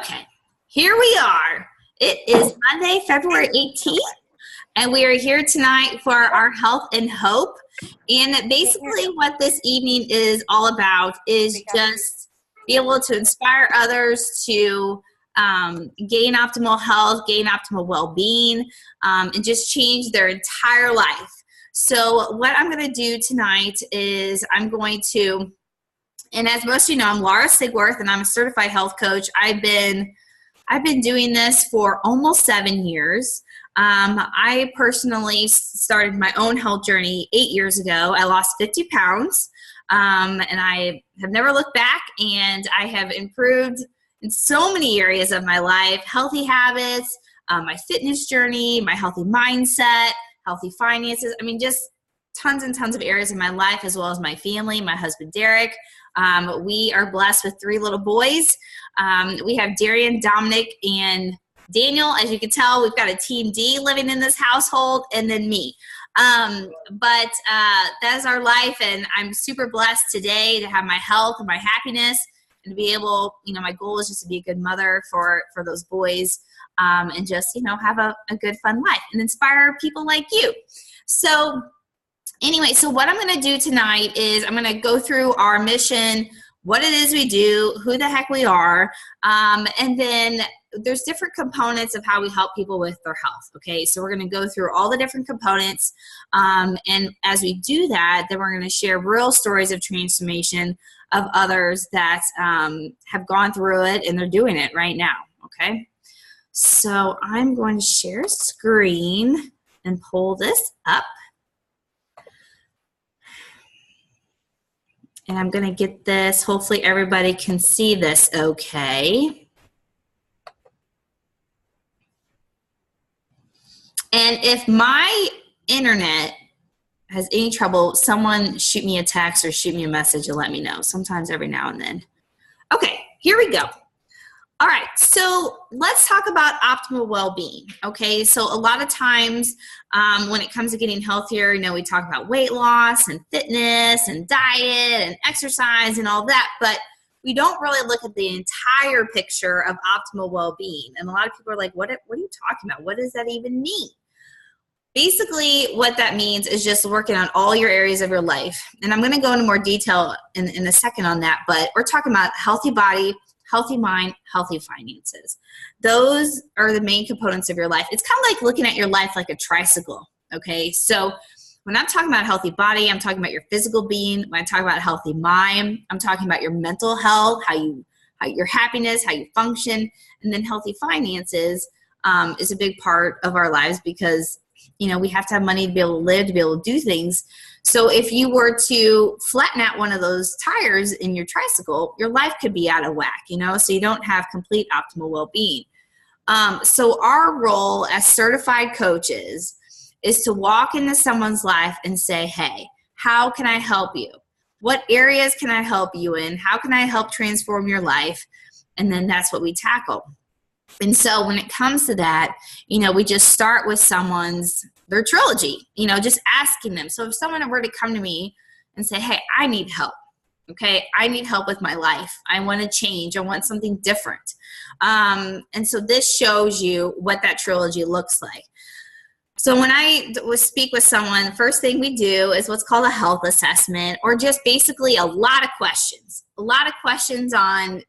Okay, here we are. It is Monday, February 18th, and we are here tonight for our Health and Hope. And basically what this evening is all about is just be able to inspire others to gain optimal health, gain optimal well-being, and just change their entire life. So what I'm going to do tonight is I'm going to, and as most of you know, I'm Laura Sigworth, and I'm a certified health coach. I've been doing this for almost 7 years. I personally started my own health journey 8 years ago. I lost 50 pounds, and I have never looked back, and I have improved in so many areas of my life: healthy habits, my fitness journey, my healthy mindset, healthy finances. I mean, just tons and tons of areas of my life, as well as my family, my husband, Derek. We are blessed with 3 little boys. We have Darian, Dominic, and Daniel. As you can tell, we've got a team D living in this household, and then me. But that's our life, and I'm super blessed today to have my health and my happiness, and to be able, my goal is just to be a good mother for those boys, and just, have a good, fun life and inspire people like you. So anyway, so what I'm going to do tonight is I'm going to go through our mission, what it is we do, who the heck we are, and then there's different components of how we help people with their health, okay? So we're going to go through all the different components, and as we do that, then we're going to share real stories of transformation of others that have gone through it, and they're doing it right now, okay? So I'm going to share screen and pull this up. And I'm going to get this. Hopefully everybody can see this okay. And if my internet has any trouble, someone shoot me a text or shoot me a message and let me know. Sometimes every now and then. Okay, here we go. All right, so let's talk about optimal well-being, okay? So a lot of times when it comes to getting healthier, we talk about weight loss and fitness and diet and exercise and all that, but we don't really look at the entire picture of optimal well-being. And a lot of people are like, what are you talking about? What does that even mean? Basically, what that means is just working on all your areas of your life. And I'm going to go into more detail in a second on that, but we're talking about healthy body, healthy mind, healthy finances. Those are the main components of your life. It's kind of like looking at your life like a tricycle, okay? So when I'm talking about healthy body, I'm talking about your physical being. When I talk about healthy mind, I'm talking about your mental health, how your happiness, how you function, and then healthy finances is a big part of our lives because, we have to have money to be able to live, to be able to do things. So if you were to flatten out one of those tires in your tricycle, your life could be out of whack, so you don't have complete optimal well-being. So our role as certified coaches is to walk into someone's life and say, hey, how can I help you? What areas can I help you in? How can I help transform your life? And then that's what we tackle. And so when it comes to that, we just start with their trilogy, just asking them. So if someone were to come to me and say, hey, I need help, okay? I need help with my life. I want to change. I want something different. And so this shows you what that trilogy looks like. So when I speak with someone, the first thing we do is what's called a health assessment, or just basically a lot of questions on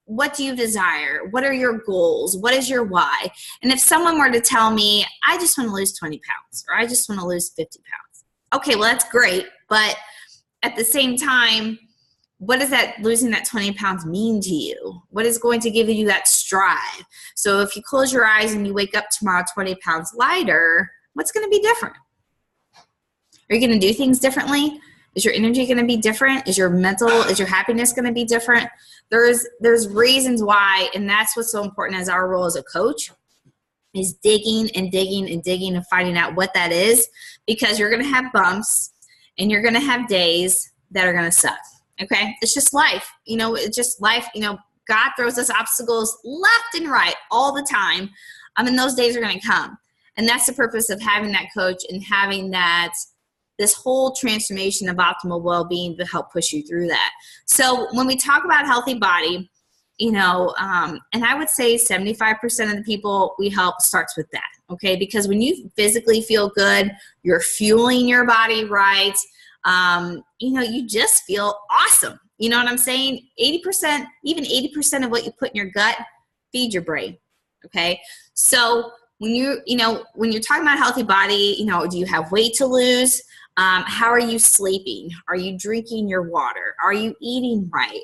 what do you desire? What are your goals? What is your why? And if someone were to tell me, I just want to lose 20 pounds or I just want to lose 50 pounds. Okay, well, that's great. But at the same time, what does that losing that 20 pounds mean to you? What is going to give you that strive? So if you close your eyes and you wake up tomorrow 20 pounds lighter, what's going to be different? Are you going to do things differently? Is your energy going to be different? Is your happiness going to be different? There's reasons why, and that's what's so important as our role as a coach is digging and digging and digging and finding out what that is, because you're going to have bumps and you're going to have days that are going to suck. Okay? It's just life. It's just life. God throws us obstacles left and right all the time. And those days are going to come. And that's the purpose of having that coach and having this whole transformation of optimal well-being to help push you through that. So when we talk about healthy body, And I would say 75% of the people we help starts with that, okay? Because when you physically feel good, you're fueling your body right, you just feel awesome. You know what I'm saying? 80%, even 80% of what you put in your gut, feed your brain, okay? So when when you're talking about a healthy body, do you have weight to lose? How are you sleeping? Are you drinking your water? Are you eating right?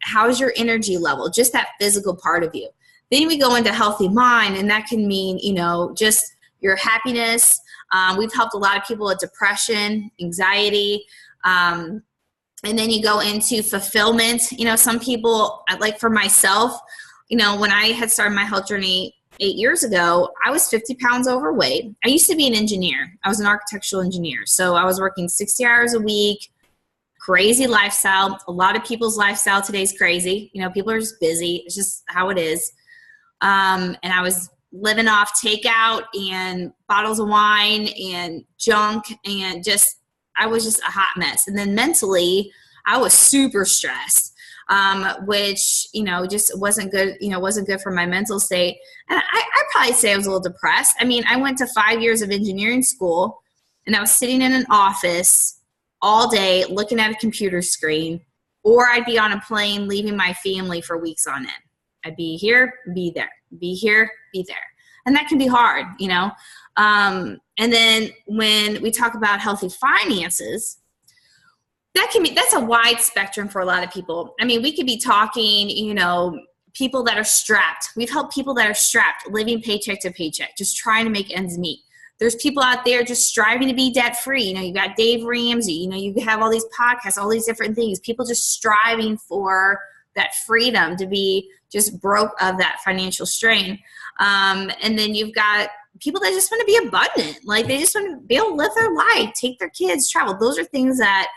How's your energy level? Just that physical part of you. Then we go into healthy mind, and that can mean, just your happiness. We've helped a lot of people with depression, anxiety. And then you go into fulfillment. Some people, like for myself, when I had started my health journey 8 years ago, I was 50 pounds overweight. I used to be an engineer. I was an architectural engineer. So I was working 60 hours a week, crazy lifestyle. A lot of people's lifestyle today is crazy. People are just busy. It's just how it is. And I was living off takeout and bottles of wine and junk, and I was just a hot mess. And then mentally, I was super stressed. Which, just wasn't good, wasn't good for my mental state. And I'd probably say I was a little depressed. I mean, I went to 5 years of engineering school, and I was sitting in an office all day looking at a computer screen, or I'd be on a plane leaving my family for weeks on end. I'd be here, be there, be here, be there. And that can be hard, And then when we talk about healthy finances, that's a wide spectrum for a lot of people. I mean, we could be talking, people that are strapped. We've helped people that are strapped, living paycheck to paycheck, just trying to make ends meet. There's people out there just striving to be debt free. You got Dave Ramsey, you have all these podcasts, all these different things, people just striving for that freedom to be just broke of that financial strain. And then you've got people that just want to be abundant. Like they just want to be able to live their life, take their kids, travel. Those are things that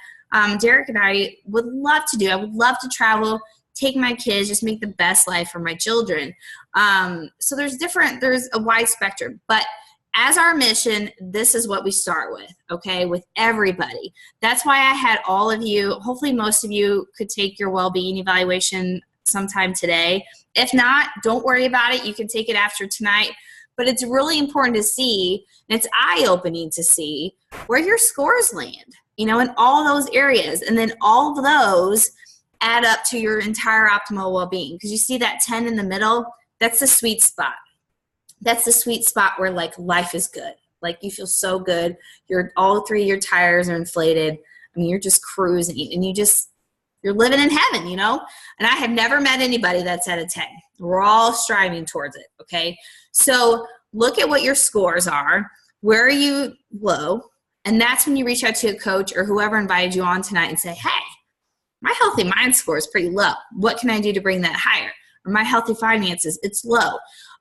Derek and I would love to do. I would love to travel, take my kids, just make the best life for my children. So there's a wide spectrum, but as our mission, this is what we start with, okay, with everybody. That's why I had all of you, hopefully most of you could take your well-being evaluation sometime today. If not, don't worry about it. You can take it after tonight. But it's really important to see, and it's eye-opening to see where your scores land, in all those areas. And then all of those add up to your entire optimal well-being. Because you see that 10 in the middle, that's the sweet spot. That's the sweet spot where like life is good. Like you feel so good. All three of your tires are inflated. I mean, you're just cruising and you're living in heaven, And I have never met anybody that's at a 10. We're all striving towards it, okay? So look at what your scores are. Where are you low? And that's when you reach out to a coach or whoever invited you on tonight and say, hey, my healthy mind score is pretty low. What can I do to bring that higher? Or my healthy finances, it's low.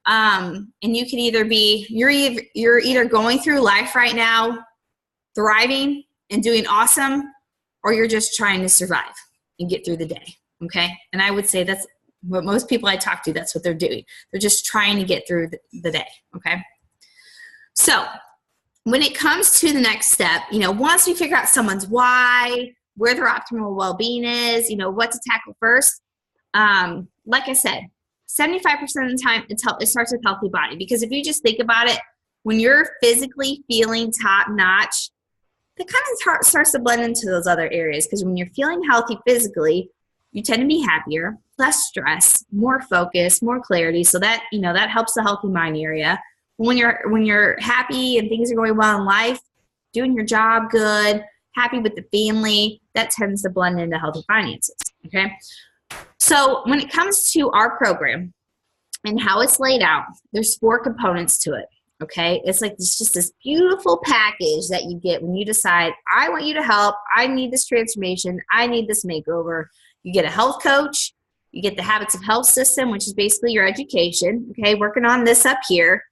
And you can either you're either going through life right now, thriving and doing awesome, or you're just trying to survive and get through the day, okay? And I would say that's what most people I talk to, that's what they're doing. They're just trying to get through the day, okay? So when it comes to the next step, once we figure out someone's why, where their optimal well-being is, what to tackle first, like I said, 75% of the time it starts with healthy body. Because if you just think about it, when you're physically feeling top-notch, that kind of starts to blend into those other areas. Because when you're feeling healthy physically, you tend to be happier, less stress, more focus, more clarity. So that, that helps the healthy mind area. When you're happy and things are going well in life, doing your job good, happy with the family, that tends to blend into healthy finances, okay? So when it comes to our program and how it's laid out, there's 4 components to it, okay? It's just this beautiful package that you get when you decide, I want you to help, I need this transformation, I need this makeover. You get a health coach, you get the Habits of Health system, which is basically your education, okay? Working on this up here.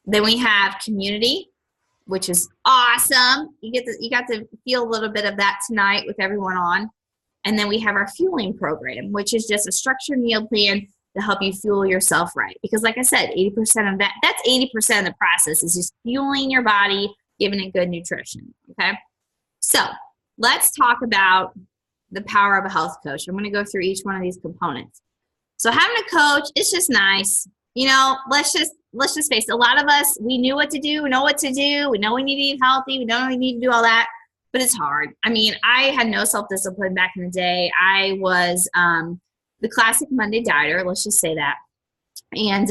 Then we have community, which is awesome. You got to feel a little bit of that tonight with everyone on. And then we have our fueling program, which is just a structured meal plan to help you fuel yourself right. Because like I said, 80% of that's 80% of the process is just fueling your body, giving it good nutrition, okay? So let's talk about the power of a health coach. I'm going to go through each one of these components. So having a coach, it's just nice. You know, let's just face it. A lot of us, we knew what to do, we know what to do, we know we need to eat healthy, we know we need to do all that, but it's hard. I mean, I had no self-discipline back in the day. I was the classic Monday dieter, let's just say that. And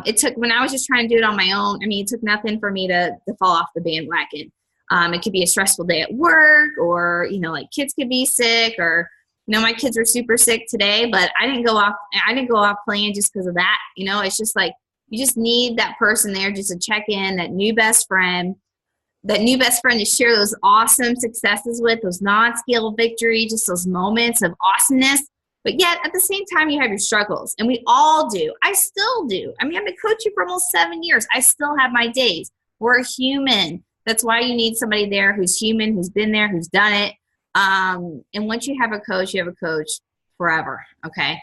it took, when I was just trying to do it on my own, I mean, it took nothing for me to fall off the bandwagon. It could be a stressful day at work, or, you know, like kids could be sick, or, you know, my kids were super sick today, but I didn't go off playing just because of that. You know, it's just like, you just need that person there just to check in, that new best friend to share those awesome successes with, those non-scale victory, just those moments of awesomeness. But yet at the same time, you have your struggles, and we all do. I still do. I mean, I've been coaching for almost 7 years. I still have my days. We're human. That's why you need somebody there who's human, who's been there, who's done it. And once you have a coach forever. Okay.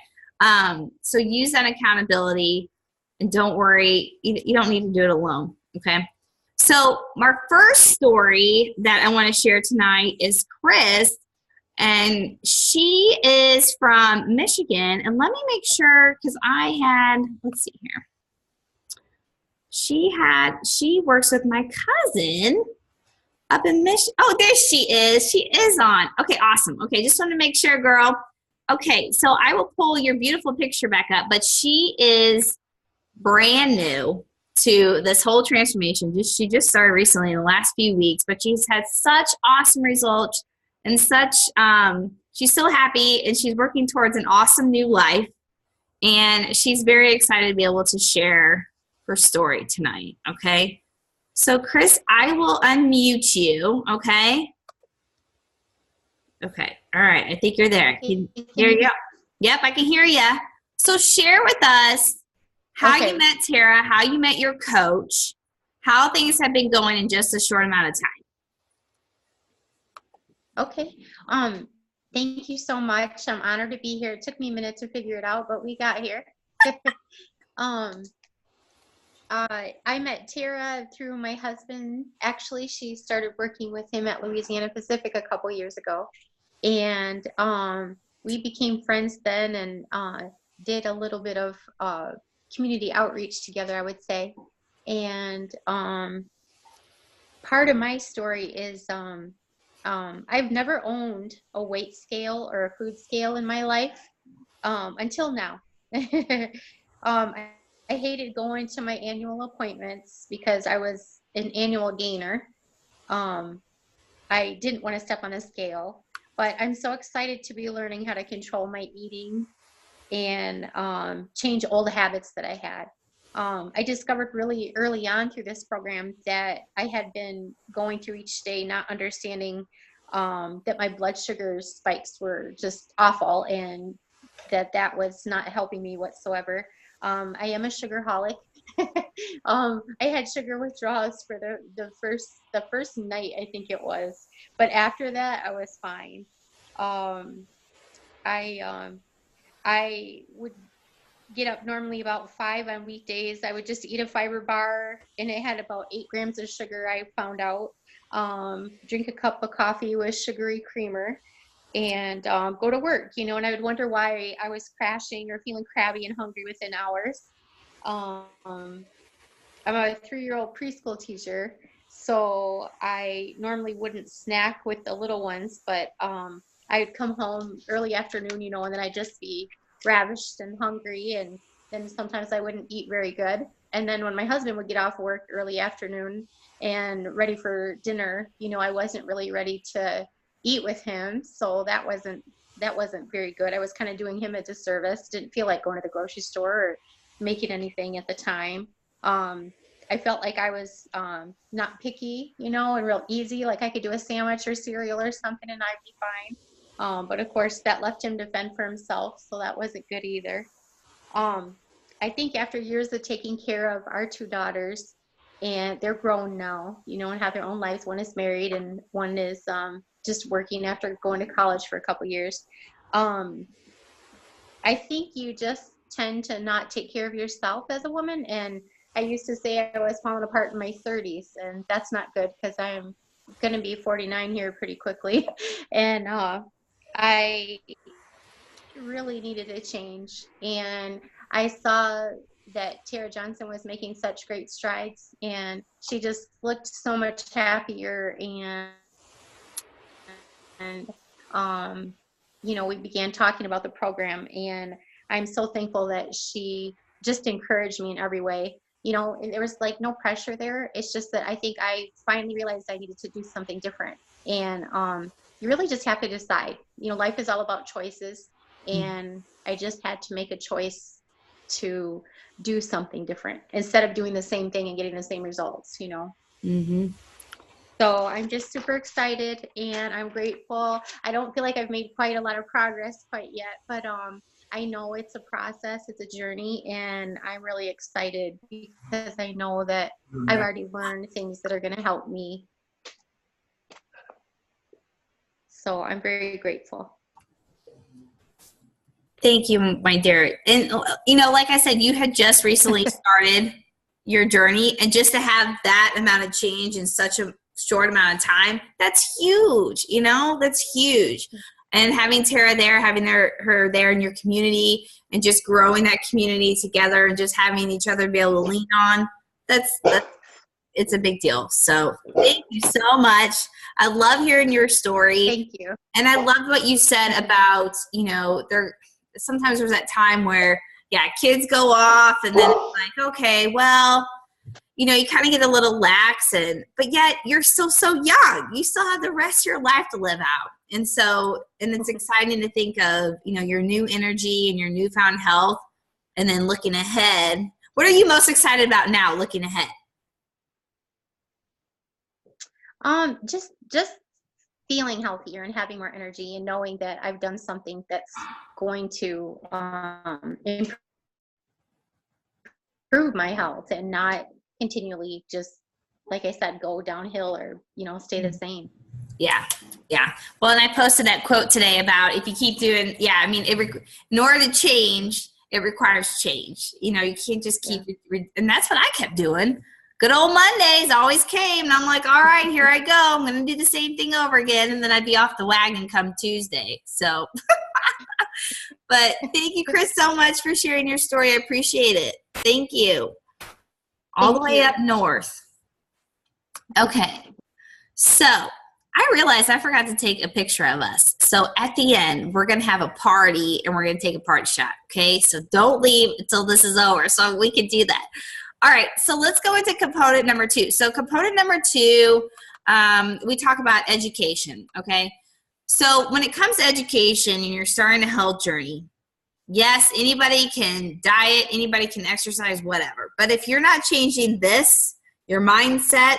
So use that accountability, and don't worry. You don't need to do it alone. Okay. So my first story that I want to share tonight is Chris, and she is from Michigan. And let me make sure, because let's see here. She works with my cousin up in Michigan. Oh, there she is. She is on. Okay, awesome. Okay, just want to make sure, girl. Okay, so I will pull your beautiful picture back up, but she is brand new to this whole transformation. She just started recently in the last few weeks, but she's had such awesome results, and she's so happy, and she's working towards an awesome new life, and she's very excited to be able to share her story tonight. Okay. So Chris, I will unmute you. Okay. Okay. All right. I think you're there. Here you go. Yep. I can hear you. So share with us how you met Tara, how you met your coach, how things have been going in just a short amount of time. Okay. Thank you so much. I'm honored to be here. It took me a minute to figure it out, but we got here. I met Tara through my husband. Actually, she started working with him at Louisiana Pacific a couple years ago. And we became friends then, and did a little bit of community outreach together, I would say. And part of my story is I've never owned a weight scale or a food scale in my life until now. I hated going to my annual appointments because I was an annual gainer. I didn't want to step on a scale, but I'm so excited to be learning how to control my eating and change old habits that I had. I discovered really early on through this program that I had been going through each day not understanding that my blood sugar spikes were just awful, and that was not helping me whatsoever. I am a sugarholic. I had sugar withdrawals for the first night, I think it was, but after that I was fine. I would get up normally about 5 on weekdays. I would just eat a fiber bar, and it had about 8 grams of sugar, I found out. Drink a cup of coffee with sugary creamer, and go to work, and I would wonder why I was crashing or feeling crabby and hungry within hours. I'm a 3-year-old preschool teacher, so I normally wouldn't snack with the little ones, but I'd come home early afternoon, and then I'd just be ravished and hungry, and then sometimes I wouldn't eat very good. And then when my husband would get off work early afternoon and ready for dinner, I wasn't really ready to eat with him, so that wasn't very good. I was kind of doing him a disservice. Didn't feel like going to the grocery store or making anything at the time. I felt like I was not picky, and real easy, like I could do a sandwich or cereal or something and I'd be fine. But of course that left him to fend for himself, so that wasn't good either. I think after years of taking care of our 2 daughters, and they're grown now, and have their own lives. One is married and one is just working after going to college for a couple years. I think you just tend to not take care of yourself as a woman. And I used to say I was falling apart in my 30s, and that's not good because I'm going to be 49 here pretty quickly. And I really needed a change. And I saw that Tara Johnson was making such great strides, and she just looked so much happier. And we began talking about the program, and I'm so thankful that she just encouraged me in every way. And there was like no pressure there. It's just that I think I finally realized I needed to do something different. And you really just have to decide. Life is all about choices, and I just had to make a choice to do something different instead of doing the same thing and getting the same results. Mm-hmm. So I'm just super excited, and I'm grateful. I don't feel like I've made quite a lot of progress quite yet, but I know it's a process, it's a journey, and I'm really excited because I know that I've already learned things that are going to help me. So I'm very grateful. Thank you, my dear. And, like I said, you had just recently started your journey, and just to have that amount of change in such a short amount of time, that's huge. That's huge. And having Tara there, having her there in your community, and just growing that community together, and just having each other be able to lean on, it's a big deal. So thank you so much. I love hearing your story. Thank you. And I love what you said about, sometimes there's that time where, kids go off, and then it's like, okay, well, you kind of get a little lax, but yet you're still so young. You still have the rest of your life to live out. And it's exciting to think of, your new energy and your newfound health, and then looking ahead. What are you most excited about now, looking ahead? Just feeling healthier and having more energy, and knowing that I've done something that's going to improve my health, and not continually just, like I said, go downhill or stay the same. Yeah. Well, and I posted that quote today about, if you keep doing, in order to change, it requires change. You can't just keep it, and that's what I kept doing. Good old Mondays always came, and I'm like, all right, here I go. I'm going to do the same thing over again, and then I'd be off the wagon come Tuesday. So, but thank you, Chris, so much for sharing your story. I appreciate it. Thank you. All the way up north. Okay. So I realized I forgot to take a picture of us. So at the end, we're going to have a party, and we're going to take a party shot. Okay. So don't leave until this is over, so we can do that. All right. So let's go into component number 2. So component number 2, we talk about education. Okay. So when it comes to education and you're starting a health journey, yes, anybody can diet, anybody can exercise, whatever. But if you're not changing this, your mindset,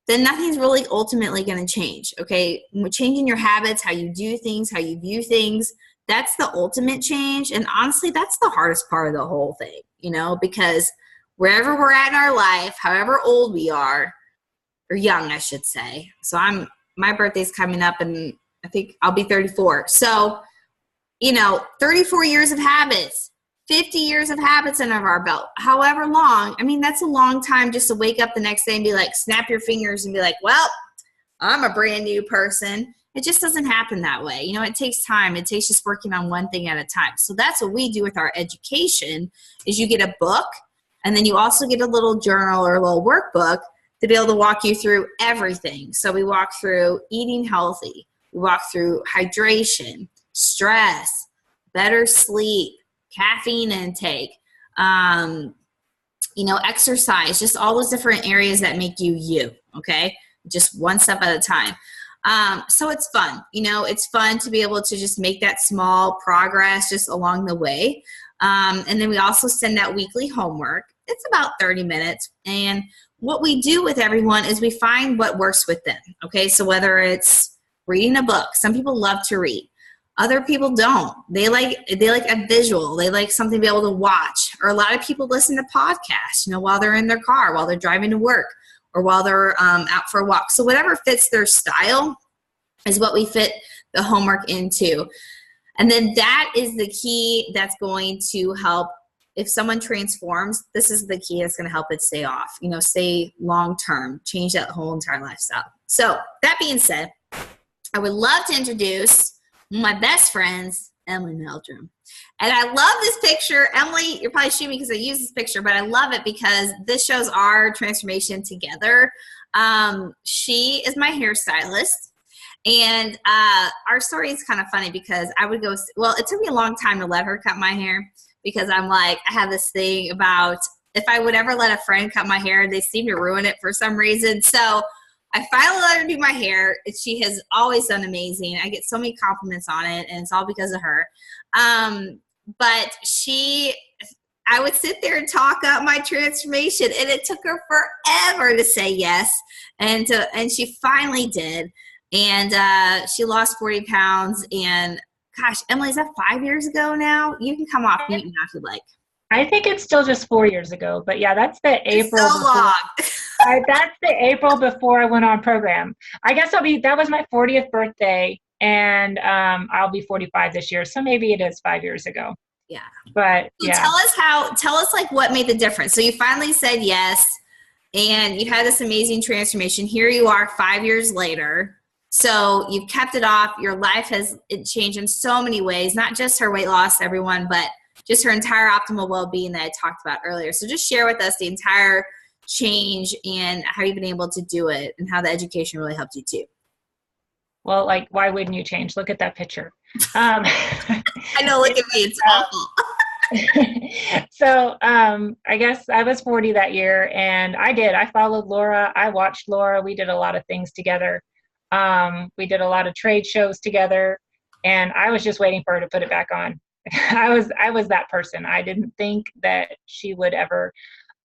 then nothing's really ultimately going to change, okay? Changing your habits, how you do things, how you view things, that's the ultimate change. And honestly, that's the hardest part of the whole thing, because wherever we're at in our life, however old we are, or young, I should say. So my birthday's coming up, and I think I'll be 34. So 34 years of habits, 50 years of habits under our belt, however long. That's a long time just to wake up the next day and be like, snap your fingers and be like, well, I'm a brand new person. It just doesn't happen that way. It takes time. It takes just working on one thing at a time. So that's what we do with our education, is you get a book, and then you also get a little journal or a little workbook to be able to walk you through everything. So we walk through eating healthy. We walk through hydration, stress, better sleep, caffeine intake, exercise, just all those different areas that make you, okay? Just one step at a time. So it's fun, it's fun to be able to just make that small progress just along the way. And then we also send out weekly homework. It's about 30 minutes. And what we do with everyone is we find what works with them, okay? So whether it's reading a book, some people love to read. Other people don't. They like a visual. They like something to be able to watch. Or a lot of people listen to podcasts, while they're in their car, while they're driving to work, or while they're out for a walk. So whatever fits their style is what we fit the homework into. And then that is the key that's going to help. If someone transforms, this is the key that's going to help it stay off, stay long-term, change that whole entire lifestyle. So that being said, I would love to introduce my best friends, Emily Meldrum. And I love this picture. Emily, you're probably shooting me because I use this picture, but I love it because this shows our transformation together. She is my hairstylist. And our story is kind of funny because I would go, well, it took me a long time to let her cut my hair because I'm like, I have this thing about if I would ever let a friend cut my hair, they seem to ruin it for some reason. So I finally let her do my hair. She has always done amazing. I get so many compliments on it, and it's all because of her. But I would sit there and talk up my transformation, and it took her forever to say yes. And she finally did. And she lost 40 pounds. And gosh, Emily, is that 5 years ago now? You can come off mute now if you'd like. I think it's still just 4 years ago, but yeah, that's the April. So long. That's the April before I went on program. I guess that was my 40th birthday, and I'll be 45 this year, so maybe it is 5 years ago. Yeah. But so yeah. Tell us like what made the difference. So you finally said yes, and you had this amazing transformation. Here you are 5 years later. So you've kept it off. Your life has changed in so many ways, not just her weight loss, everyone, but just her entire optimal well-being that I talked about earlier. So just share with us the entire change and how you've been able to do it and how the education really helped you too. Well, like, why wouldn't you change? Look at that picture. I know, look at me, it's awful. So I guess I was 40 that year, and I followed Laura. I watched Laura. We did a lot of things together. We did a lot of trade shows together, and I was just waiting for her to put it back on. I was that person. I didn't think that she would ever,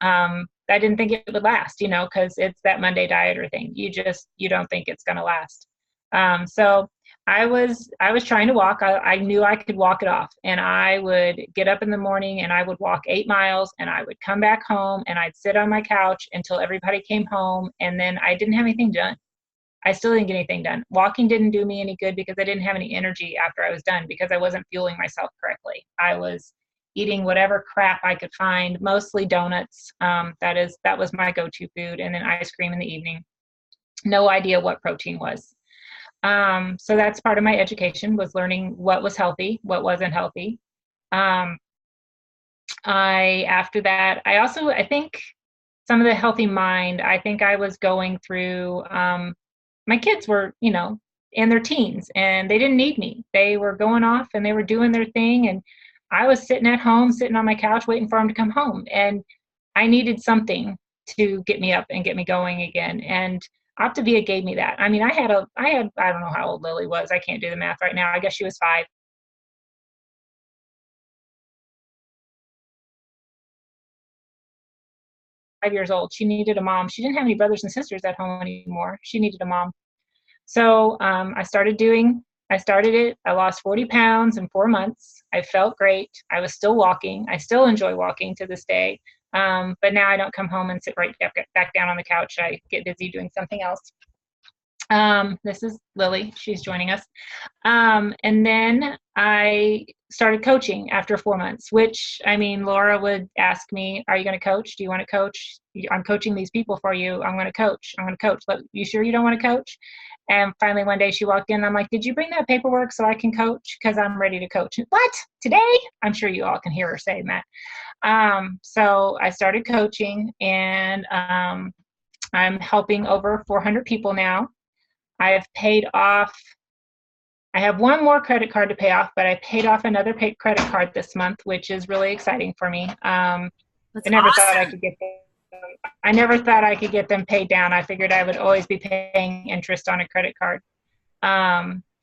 I didn't think it would last, because it's that Monday dieter thing. You don't think it's going to last. So I was trying to walk. I knew I could walk it off, and I would get up in the morning and I would walk 8 miles, and I would come back home and I'd sit on my couch until everybody came home. And then I didn't have anything done. I still didn't get anything done. Walking didn't do me any good because I didn't have any energy after I was done because I wasn't fueling myself correctly. I was eating whatever crap I could find, mostly donuts. That was my go-to food, and then ice cream in the evening. No idea what protein was. So that's part of my education, was learning what was healthy, what wasn't healthy. After that, I think some of the healthy mind, I think I was going through, my kids were, in their teens, and they didn't need me. They were going off and they were doing their thing. And I was sitting at home, sitting on my couch, waiting for them to come home. And I needed something to get me up and get me going again. And Optavia gave me that. I mean, I had, I don't know how old Lily was. I can't do the math right now. I guess she was 5. Years old. She needed a mom. She didn't have any brothers and sisters at home anymore. She needed a mom. So I started it. I lost 40 pounds in 4 months. I felt great. I was still walking. I still enjoy walking to this day. But now I don't come home and sit right back down on the couch. I get busy doing something else. This is Lily. She's joining us. And then I started coaching after 4 months, which, I mean, Laura would ask me, are you going to coach? Do you want to coach? I'm coaching these people for you. I'm going to coach. But you sure you don't want to coach? And finally, one day she walked in. I'm like, did you bring that paperwork so I can coach? Because I'm ready to coach. What? Today? I'm sure you all can hear her saying that. So I started coaching, and I'm helping over 400 people now. I have paid off. I have one more credit card to pay off, but I paid off another credit card this month, which is really exciting for me. I never thought I could get them. I never thought I could get them paid down. I figured I would always be paying interest on a credit card.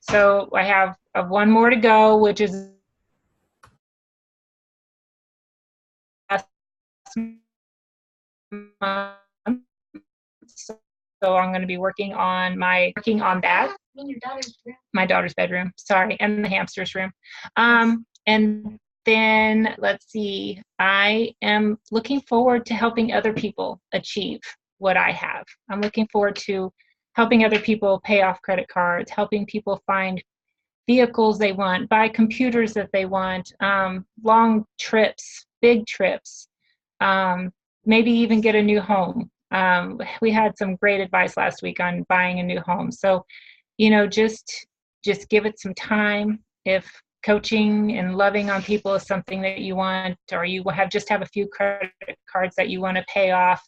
So I have one more to go, which is so I'm going to be working on that. My daughter's bedroom, sorry, and the hamster's room. And then let's see, I am looking forward to helping other people achieve what I have. I'm looking forward to helping other people pay off credit cards, helping people find vehicles they want, buy computers that they want, long trips, big trips, maybe even get a new home. We had some great advice last week on buying a new home. So, just give it some time. If coaching and loving on people is something that you want, or you have a few credit cards that you want to pay off,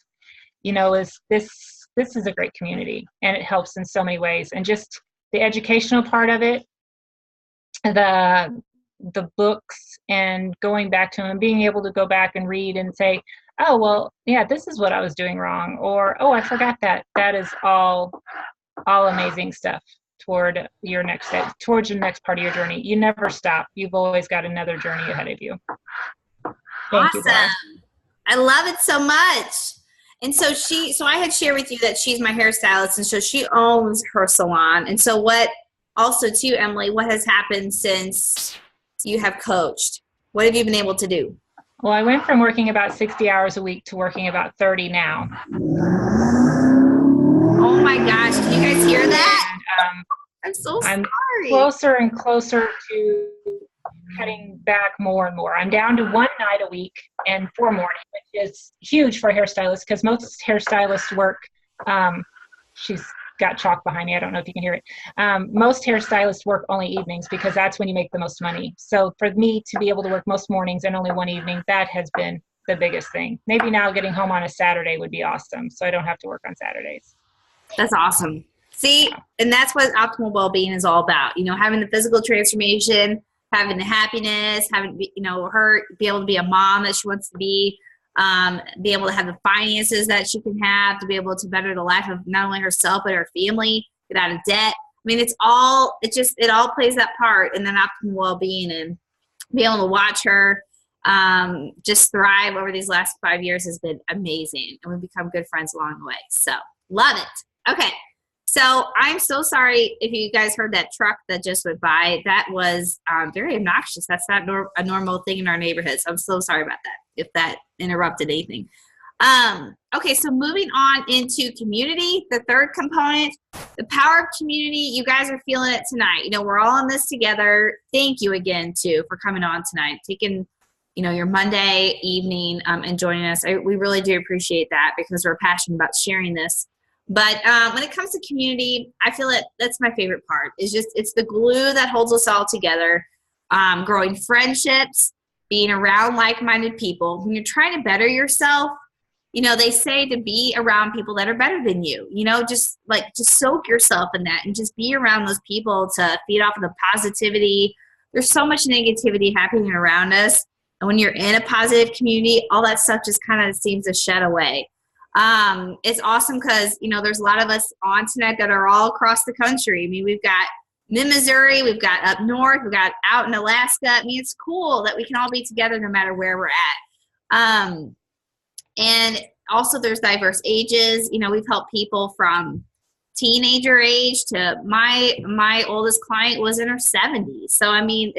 is this is a great community, and it helps in so many ways. And just the educational part of it, the books, and going back to them and being able to go back and read and say, oh, well, yeah, this is what I was doing wrong, or, oh, I forgot that. That is all amazing stuff towards your next part of your journey. You never stop. You've always got another journey ahead of you. Thank you, Laura. I love it so much. And so I had shared with you that she's my hairstylist, and so she owns her salon. And so also too, Emily, what has happened since you have coached? What have you been able to do? Well, I went from working about 60 hours a week to working about 30 now. Oh my gosh, can you guys hear that? And, I'm so sorry. I'm closer and closer to cutting back more and more. I'm down to 1 night a week and 4 mornings, which is huge for a hairstylist, because most hairstylists work, she's got chalk behind me. I don't know if you can hear it. Most hairstylists work only evenings, because that's when you make the most money. So for me to be able to work most mornings and only 1 evening, that has been the biggest thing. Maybe now getting home on a Saturday would be awesome, so I don't have to work on Saturdays. That's awesome. See, and that's what optimal well-being is all about. Having the physical transformation, having the happiness, having, her be able to be a mom that she wants to be able to have the finances that she can have, to be able to better the life of not only herself, but her family, get out of debt. I mean, it all plays that part in that optimal well-being, and be able to watch her just thrive over these last 5 years has been amazing. And we've become good friends along the way. So love it. Okay. So I'm so sorry if you guys heard that truck that just went by. That was very obnoxious. That's not a normal thing in our neighborhood. So I'm so sorry about that, if that interrupted anything. Okay, so moving on into community, the third component, the power of community. You guys are feeling it tonight. We're all in this together. Thank you again, too, for coming on tonight, taking your Monday evening and joining us. We really do appreciate that, because we're passionate about sharing this. But when it comes to community, I feel that's my favorite part. It's the glue that holds us all together. Growing friendships, being around like-minded people. When you're trying to better yourself, they say to be around people that are better than you. Just soak yourself in that and just be around those people to feed off of the positivity. There's so much negativity happening around us. And when you're in a positive community, all that stuff just kind of seems to shed away. It's awesome because, there's a lot of us on tonight that are all across the country. I mean, we've got mid-Missouri, we've got up north, we've got out in Alaska. I mean, it's cool that we can all be together no matter where we're at. And also there's diverse ages. We've helped people from teenager age to my oldest client was in her 70s. So, I mean,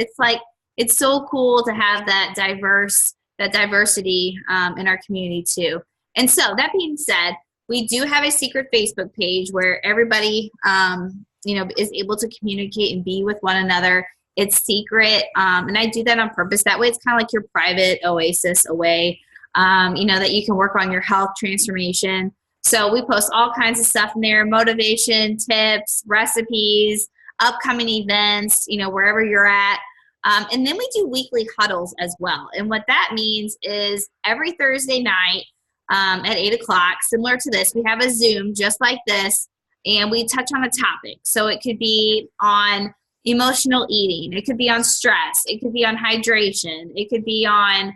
it's so cool to have that diversity in our community too. And so that being said, we do have a secret Facebook page where everybody, is able to communicate and be with one another. It's secret. And I do that on purpose. That way it's kind of like your private oasis away, that you can work on your health transformation. So we post all kinds of stuff in there, motivation, tips, recipes, upcoming events, wherever you're at. And then we do weekly huddles as well. And what that means is every Thursday night, at 8 o'clock, similar to this, we have a Zoom just like this, and we touch on a topic. So it could be on emotional eating. It could be on stress. It could be on hydration. It could be on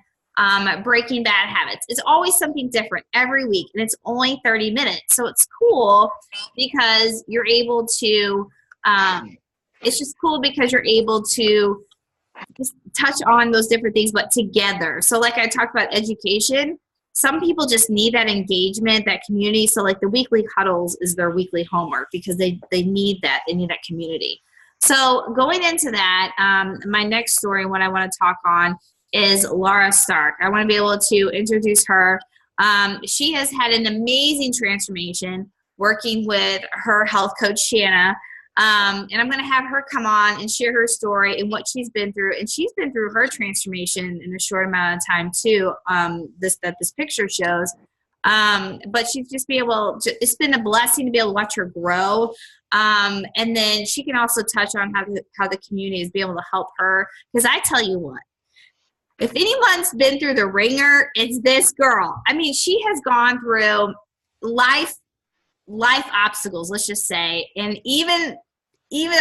breaking bad habits. It's always something different every week, and it's only 30 minutes. So it's cool because you're able to, it's just cool because you're able to just touch on those different things, but together. So like I talked about education, some people just need that engagement, that community. So like the weekly huddles is their weekly homework because they need that. They need that community. So going into that, my next story and what I want to talk on is Laura Stark. I want to be able to introduce her. She has had an amazing transformation working with her health coach, Shanna. And I'm going to have her come on and share her story and what she's been through. And she's been through her transformation in a short amount of time too, that this picture shows. But she's just be able to, it's been a blessing to be able to watch her grow. And then she can also touch on how the community is be able to help her. Because I tell you what, if anyone's been through the ringer, it's this girl. I mean, she has gone through life obstacles, let's just say. And even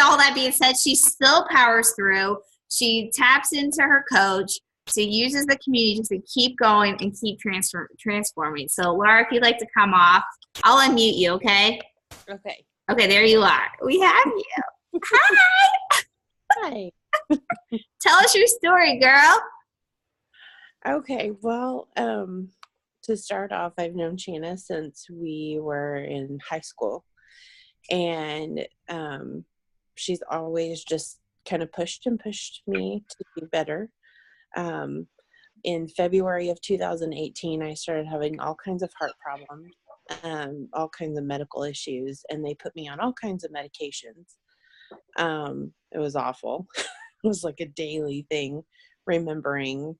all that being said, she still powers through. She taps into her coach. She uses the community just to keep going and keep transforming. So, Laura, if you'd like to come off, I'll unmute you, okay? Okay. Okay, there you are. We have you. Hi. Hi. Tell us your story, girl. Okay. Well, to start off, I've known Shanna since we were in high school. And she's always just kind of pushed me to do better. In February of 2018, I started having all kinds of heart problems, all kinds of medical issues, and they put me on all kinds of medications. It was awful. It was like a daily thing, remembering,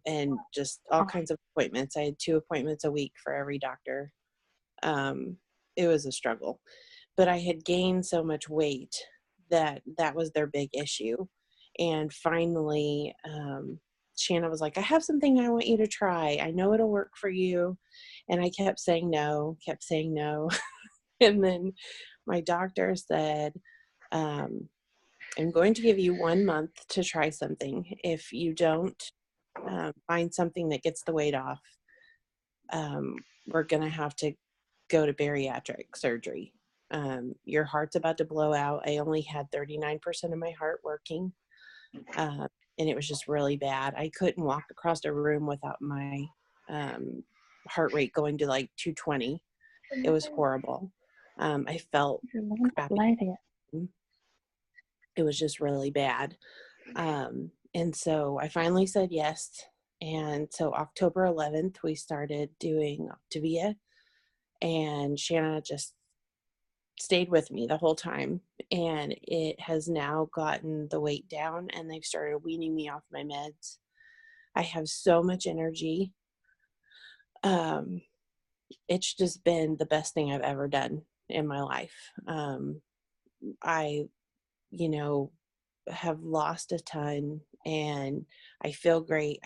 and just all kinds of appointments. I had 2 appointments a week for every doctor. It was a struggle, but I had gained so much weight that was their big issue. And finally, Shanna was like, I have something I want you to try. I know it'll work for you. And I kept saying no. And then my doctor said, I'm going to give you 1 month to try something. If you don't find something that gets the weight off, we're going to have to go to bariatric surgery. Your heart's about to blow out. I only had 39% of my heart working. And it was just really bad. I couldn't walk across a room without my heart rate going to like 220. It was horrible. I felt crappy. It was just really bad. And so I finally said yes. And so October 11th, we started doing Optavia. And Shanna just stayed with me the whole time, and it has now gotten the weight down, and they've started weaning me off my meds. I have so much energy. It's just been the best thing I've ever done in my life. I, have lost a ton, and I feel great.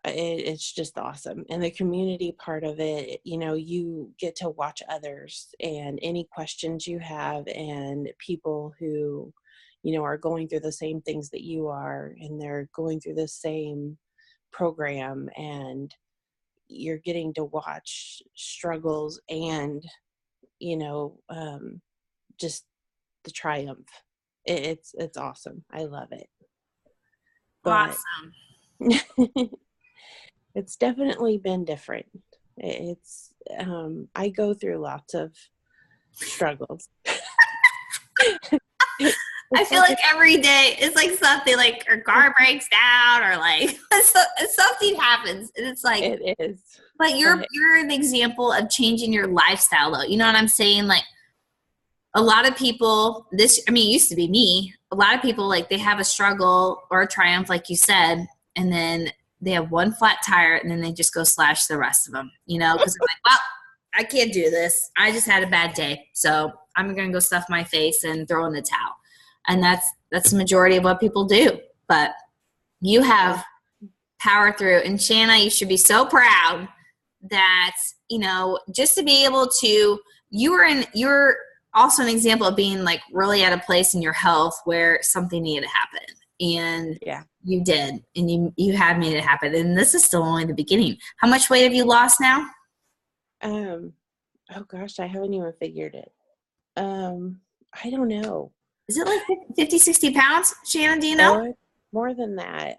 It's just awesome. And the community part of it, you get to watch others and any questions you have, and people who, are going through the same things that you are, and they're going through the same program, and you're getting to watch struggles and, just the triumph. It's awesome. I love it. But awesome. It's definitely been different. It's, I go through lots of struggles. I feel like every day it's like something, like our car breaks down, or like something happens, and it's like it is. But you're an example of changing your lifestyle, though. You know what I'm saying? Like, a lot of people, it used to be me. A lot of people, like, they have a struggle or a triumph, like you said, and then they have one flat tire, and then they just go slash the rest of them, because they're like, well, I can't do this. I just had a bad day, so I'm going to go stuff my face and throw in the towel. And that's the majority of what people do. But you have powered through. And Shanna, you should be so proud that, just to be able to, you're also an example of being like really at a place in your health where something needed to happen. And you did, and you have made it happen. And this is still only the beginning. How much weight have you lost now? Oh gosh, I haven't even figured it. I don't know. Is it like 50, 60 pounds, Shannon? Do you know? More than that.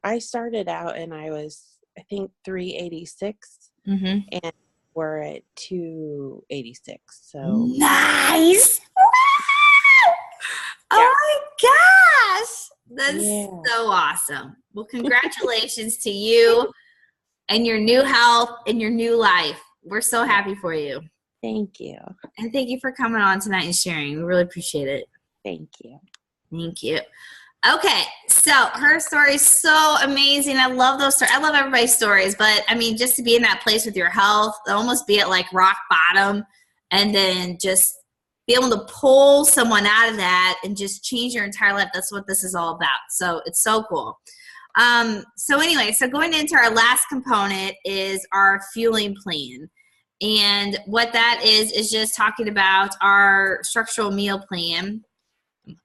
I started out and I was, I think, 386, and we're at 286. So nice. Oh my gosh, that's so awesome. Well, congratulations to you and your new health and your new life. We're so happy for you. Thank you. And thank you for coming on tonight and sharing. We really appreciate it. Thank you. Thank you. Okay, so her story is so amazing. I love those stories. I love everybody's stories, but I mean, just to be in that place with your health, almost be at like rock bottom, and then just be able to pull someone out of that and just change your entire life. That's what this is all about. So it's so cool. So anyway, so going into our last component is our fueling plan. And what that is just talking about our structural meal plan.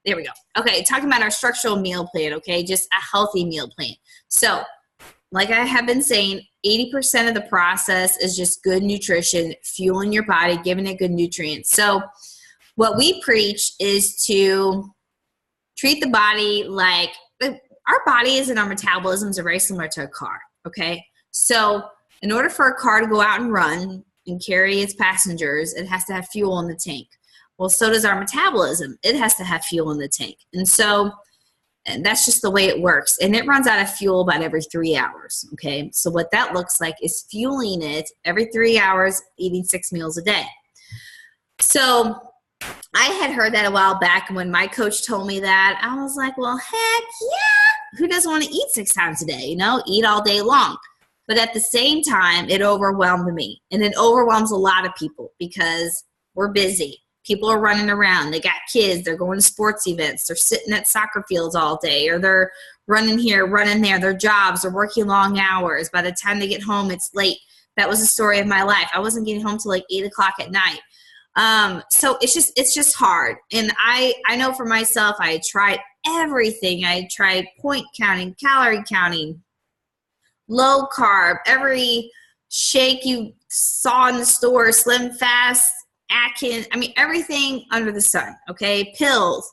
There we go. Okay, talking about our structural meal plan, okay, just a healthy meal plan. So, like I have been saying, 80% of the process is just good nutrition, fueling your body, giving it good nutrients. So, what we preach is to treat the body like our bodies and our metabolisms are very similar to a car, okay? So, in order for a car to go out and run and carry its passengers, it has to have fuel in the tank. Well, so does our metabolism. It has to have fuel in the tank. And so and that's just the way it works. And it runs out of fuel about every 3 hours, okay? So what that looks like is fueling it every 3 hours, eating 6 meals a day. So I had heard that a while back, and when my coach told me that, I was like, well, heck yeah. Who doesn't want to eat 6 times a day, eat all day long? But at the same time, it overwhelmed me. And it overwhelms a lot of people because we're busy. People are running around. They got kids. They're going to sports events. They're sitting at soccer fields all day, or they're running here, running there. Their jobs are working long hours. By the time they get home, it's late. That was the story of my life. I wasn't getting home till like 8 o'clock at night. So it's just hard. And I know for myself, I tried everything. I tried point counting, calorie counting, low carb, every shake you saw in the store, Slim Fast, Atkins, everything under the sun, okay, pills.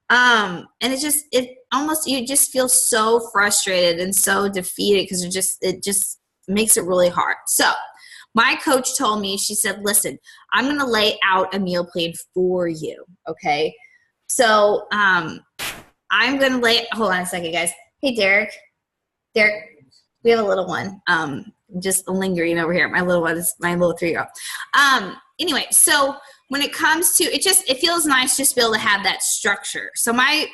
And you just feel so frustrated and so defeated because it just makes it really hard. So my coach told me, she said, listen, I'm going to lay out a meal plan for you, okay? So I'm going to hold on a second, guys. Hey, Derek, we have a little one, just lingering over here. My little one is my little 3-year-old. Anyway, so when it comes to it feels nice just to be able to have that structure. So my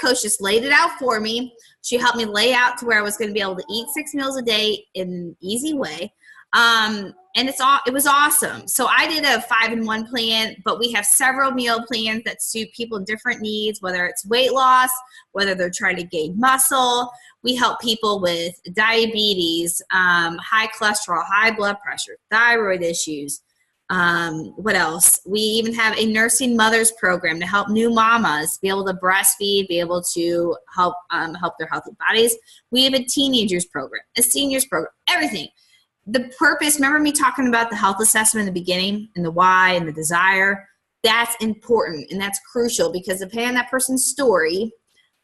coach just laid it out for me. She helped me lay out to where I was going to be able to eat 6 meals a day in an easy way. And it was awesome. So I did a 5-in-1 plan, but we have several meal plans that suit people with different needs, whether it's weight loss, whether they're trying to gain muscle. We help people with diabetes, high cholesterol, high blood pressure, thyroid issues. What else? We even have a nursing mothers program to help new mamas be able to breastfeed, be able to help their healthy bodies. We have a teenagers program, a seniors program, everything. The purpose, remember me talking about the health assessment in the beginning and the why and the desire? That's important and that's crucial because depending on that person's story,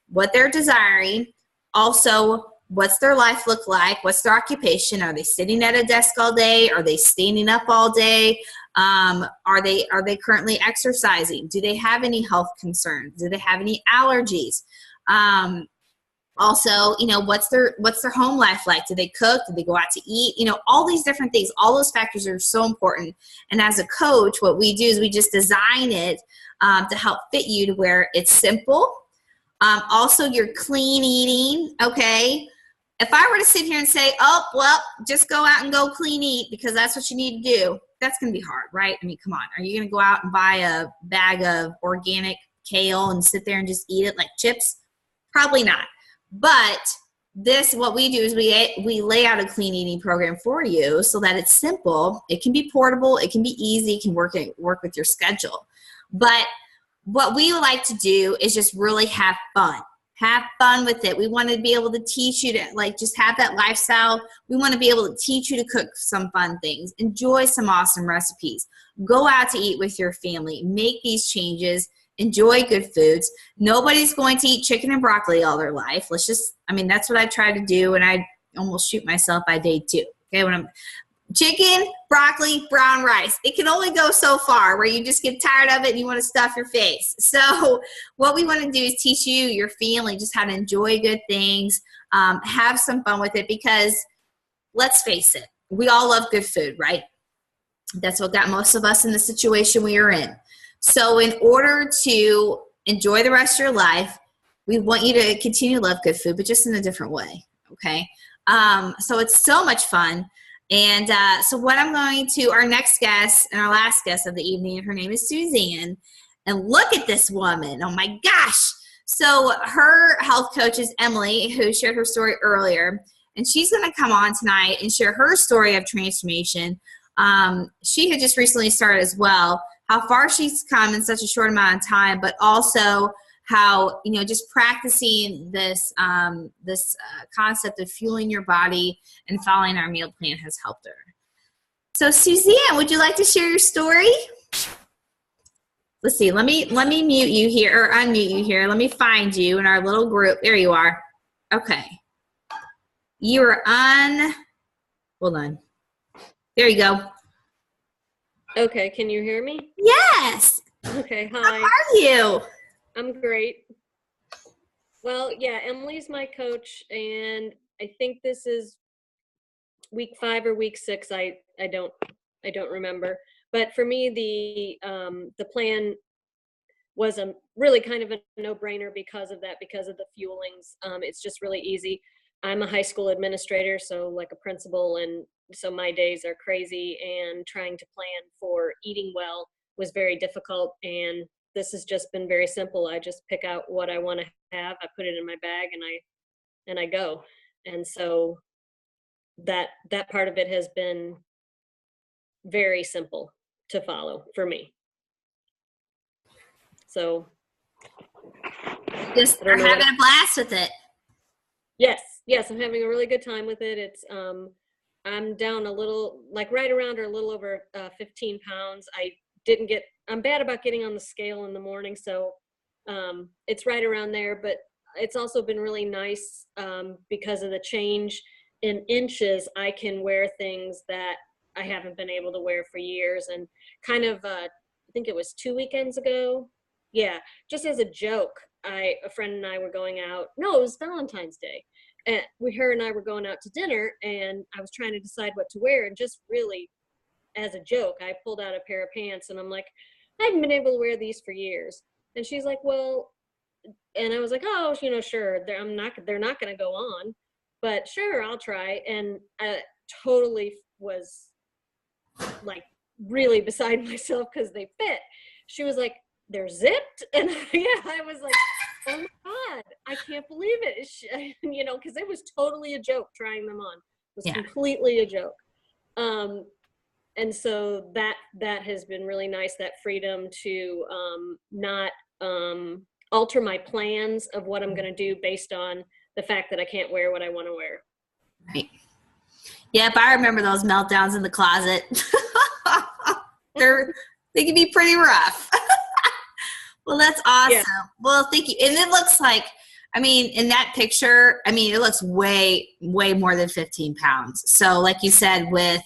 what they're desiring, also what's their life look like, what's their occupation, are they sitting at a desk all day, are they standing up all day, are they currently exercising, do they have any health concerns, do they have any allergies, also, what's their home life like? Do they cook? Do they go out to eat? All these different things, all those factors are so important. And as a coach, what we do is we just design it to help fit you to where it's simple. Also, you're clean eating, okay? If I were to sit here and say, oh, well, just go out and go clean eat because that's what you need to do, that's going to be hard, right? Come on. Are you going to go out and buy a bag of organic kale and sit there and just eat it like chips? Probably not. But what we do is we lay out a clean eating program for you so that it's simple. It can be portable. It can be easy. It can work with your schedule. But what we like to do is just really have fun. Have fun with it. We want to be able to teach you to just have that lifestyle. We want to be able to teach you to cook some fun things. Enjoy some awesome recipes. Go out to eat with your family. Make these changes. Enjoy good foods. Nobody's going to eat chicken and broccoli all their life. That's what I try to do, and I almost shoot myself by day 2. Okay, when I'm chicken, broccoli, brown rice. It can only go so far where you just get tired of it and you want to stuff your face. So what we want to do is teach you, your family, just how to enjoy good things, have some fun with it because let's face it, we all love good food, right? That's what got most of us in the situation we are in. So in order to enjoy the rest of your life, we want you to continue to love good food, but just in a different way. Okay. So it's so much fun. And so what I'm going to, our next guest and our last guest of the evening, her name is Suzanne. And look at this woman. Oh my gosh. So her health coach is Emily, who shared her story earlier. And she's going to come on tonight and share her story of transformation. She had just recently started as well, how far she's come in such a short amount of time, but also how, just practicing this concept of fueling your body and following our meal plan has helped her. So Suzanne, would you like to share your story? Let's see. Let me mute you here or unmute you here. Let me find you in our little group. There you are. Okay. You are on. Hold on. There you go. Okay, can you hear me? Yes. Okay, hi. How are you? I'm great. Well, yeah, Emily's my coach, and I think this is week 5 or week 6. I don't remember. But for me, the plan was a really kind of a no-brainer because of that, because of the fuelings. It's just really easy. I'm a high school administrator, so like a principal, and so my days are crazy, and trying to plan for eating well was very difficult. And this has just been very simple. I just pick out what I want to have, I put it in my bag, and I go. And so that part of it has been very simple to follow for me. So Just are having a blast with it. Yes, I'm having a really good time with it. It's I'm down a little, like right around or a little over 15 pounds. I'm bad about getting on the scale in the morning, so it's right around there. But it's also been really nice because of the change in inches. I can wear things that I haven't been able to wear for years. And kind of, I think it was 2 weekends ago. Yeah, just as a joke, a friend and I were going out. No, it was Valentine's Day. And her and I were going out to dinner, and I was trying to decide what to wear. And just really, as a joke, I pulled out a pair of pants, and I'm like, I haven't been able to wear these for years. And she's like, well, and I was like, oh, sure, they're not going to go on, but sure, I'll try. And I totally was like really beside myself because they fit. She was like, they're zipped, and I was like, oh my God, I can't believe it. Because it was totally a joke trying them on. It was completely a joke. And so that has been really nice, that freedom to not alter my plans of what I'm going to do based on the fact that I can't wear what I want to wear. Right. Yep, I remember those meltdowns in the closet. They can be pretty rough. Well, that's awesome. Yeah. Well, thank you. And it looks like, in that picture, it looks way, way more than 15 pounds. So like you said, with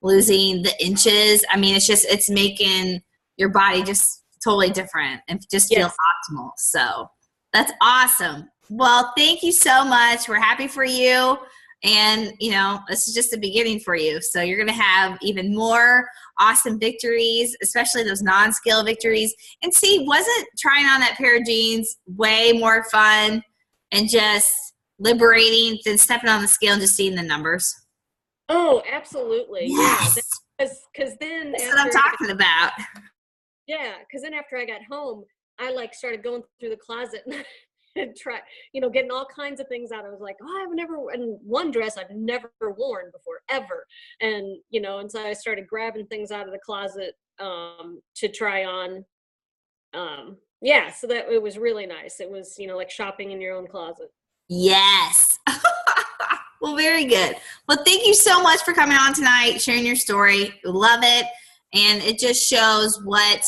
losing the inches, it's making your body just totally different and just feel optimal. So that's awesome. Well, thank you so much. We're happy for you. And, this is just the beginning for you. So you're going to have even more awesome victories, especially those non-scale victories. And see, wasn't trying on that pair of jeans way more fun and just liberating than stepping on the scale and just seeing the numbers? Oh, absolutely. Yes. Yeah. Because then that's what I'm talking about. Yeah. Because then after I got home, I started going through the closet and try, getting all kinds of things out. I was like, and one dress I've never worn before, ever. And, and so I started grabbing things out of the closet to try on. So that it was really nice. It was, like shopping in your own closet. Yes. Well, very good. Well, thank you so much for coming on tonight, sharing your story. We love it. And it just shows what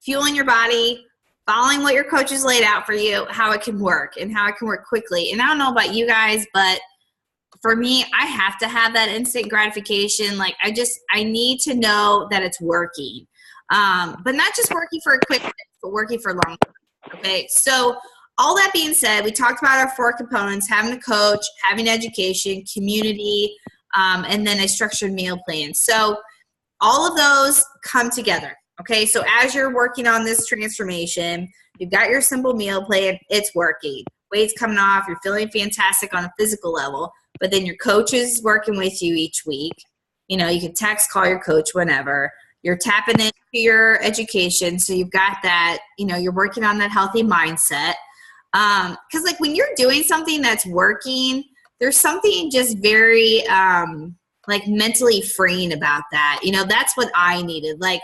fueling your body, following what your coaches laid out for you, how it can work and how it can work quickly. And I don't know about you guys, but for me, I have to have that instant gratification. Like I need to know that it's working. But not just working for a quick fix, but working for long term. Okay. So all that being said, we talked about our 4 components: having a coach, having education, community, and then a structured meal plan. So all of those come together. Okay, so as you're working on this transformation, you've got your simple meal plan, it's working. weight's coming off, you're feeling fantastic on a physical level, but then your coach is working with you each week. You know, you can text, call your coach whenever. You're tapping into your education, so you've got that, you know, you're working on that healthy mindset. Because like when you're doing something that's working, there's something just very like mentally freeing about that. You know, that's what I needed. Like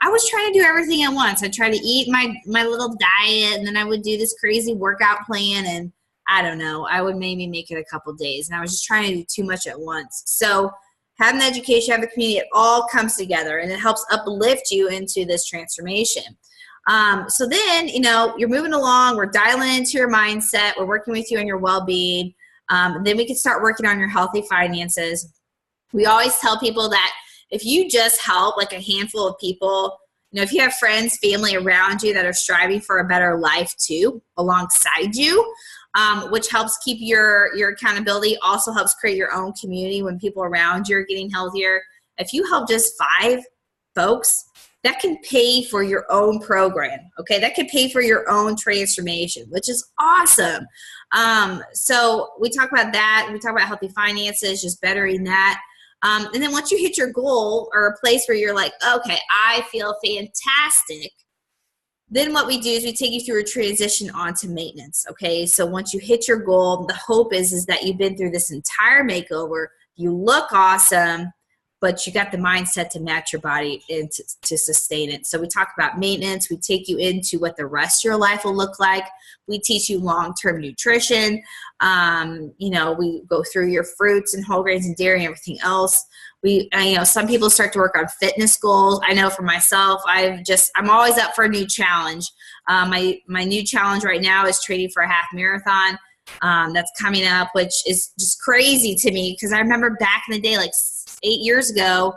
I was trying to do everything at once. I tried to eat my little diet, and then I would do this crazy workout plan, and I don't know, I would maybe make it a couple days, and I was just trying to do too much at once. So having the education, having the community, it all comes together, and it helps uplift you into this transformation. So then, you know, you're moving along, we're dialing into your mindset, we're working with you on your well-being. Then we can start working on your healthy finances. We always tell people that if you just help like a handful of people, you know, if you have friends, family around you that are striving for a better life too, alongside you, which helps keep your accountability, also helps create your own community when people around you are getting healthier. If you help just 5 folks, that can pay for your own program, okay? That can pay for your own transformation, which is awesome. So we talk about that. We talk about healthy finances, just bettering that. And then once you hit your goal or a place where you're like, okay, I feel fantastic, then what we do is we take you through a transition onto maintenance, okay? So once you hit your goal, the hope is that you've been through this entire makeover, you look awesome, but you got the mindset to match your body and to sustain it. So we talk about maintenance. We take you into what the rest of your life will look like. We teach you long-term nutrition. You know, we go through your fruits and whole grains and dairy and everything else. You know, some people start to work on fitness goals. I know for myself, I'm always up for a new challenge. My new challenge right now is training for a half marathon. That's coming up, which is just crazy to me because I remember back in the day, like 8 years ago,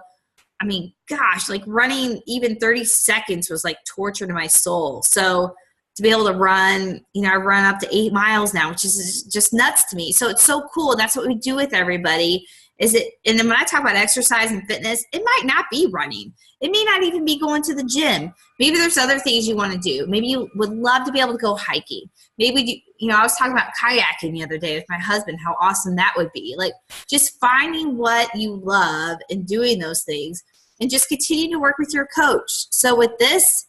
I mean, gosh, like running even 30 seconds was like torture to my soul. So to be able to run, you know, I run up to 8 miles now, which is just nuts to me. So it's so cool. That's what we do with everybody. And then when I talk about exercise and fitness, it might not be running. It may not even be going to the gym. Maybe there's other things you want to do. Maybe you would love to be able to go hiking. Maybe, you know, I was talking about kayaking the other day with my husband, how awesome that would be. Like just finding what you love and doing those things and just continue to work with your coach. So with this,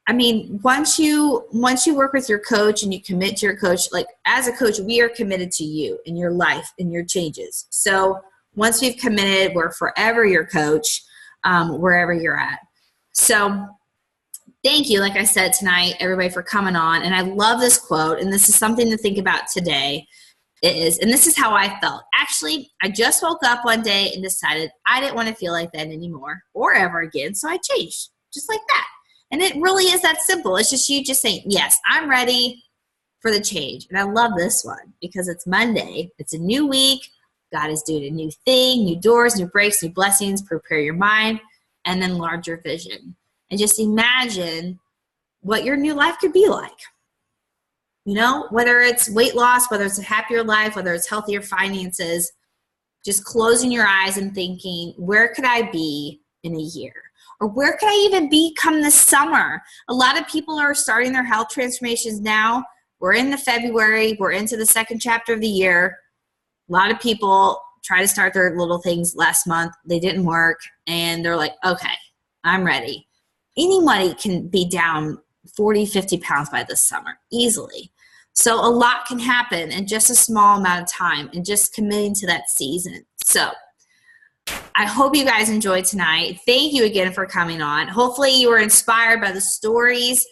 I mean, once you work with your coach and you commit to your coach, like as a coach, we are committed to you and your life and your changes. So once we've committed, we're forever your coach, wherever you're at. So thank you, like I said tonight, everybody, for coming on. And I love this quote, and this is something to think about today. And this is how I felt. Actually, I just woke up one day and decided I didn't want to feel like that anymore or ever again, so I changed, just like that. And it really is that simple. It's just you just saying, yes, I'm ready for the change. And I love this one because it's Monday. It's a new week. God is doing a new thing, new doors, new breaks, new blessings. Prepare your mind and then larger vision. And just imagine what your new life could be like. You know, whether it's weight loss, whether it's a happier life, whether it's healthier finances, just closing your eyes and thinking, where could I be in a year? Or where could I even be come this summer? A lot of people are starting their health transformations now. We're in the February. We're into the second chapter of the year. A lot of people try to start their little things last month. They didn't work. And they're like, okay, I'm ready. Anybody can be down 40, 50 pounds by this summer, easily. So a lot can happen in just a small amount of time and just committing to that season. So I hope you guys enjoyed tonight. Thank you again for coming on. Hopefully you were inspired by the stories.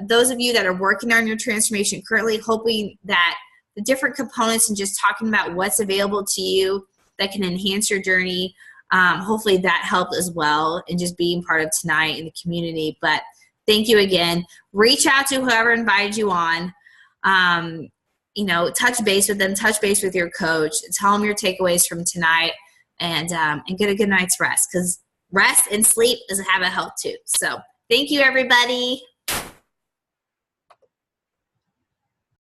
Those of you that are working on your transformation currently, hoping that the different components and just talking about what's available to you that can enhance your journey, hopefully that helped as well, and just being part of tonight in the community. But thank you again. Reach out to whoever invited you on. You know, touch base with them, touch base with your coach, tell them your takeaways from tonight, and get a good night's rest, because rest and sleep is a habit of health too. So thank you, everybody.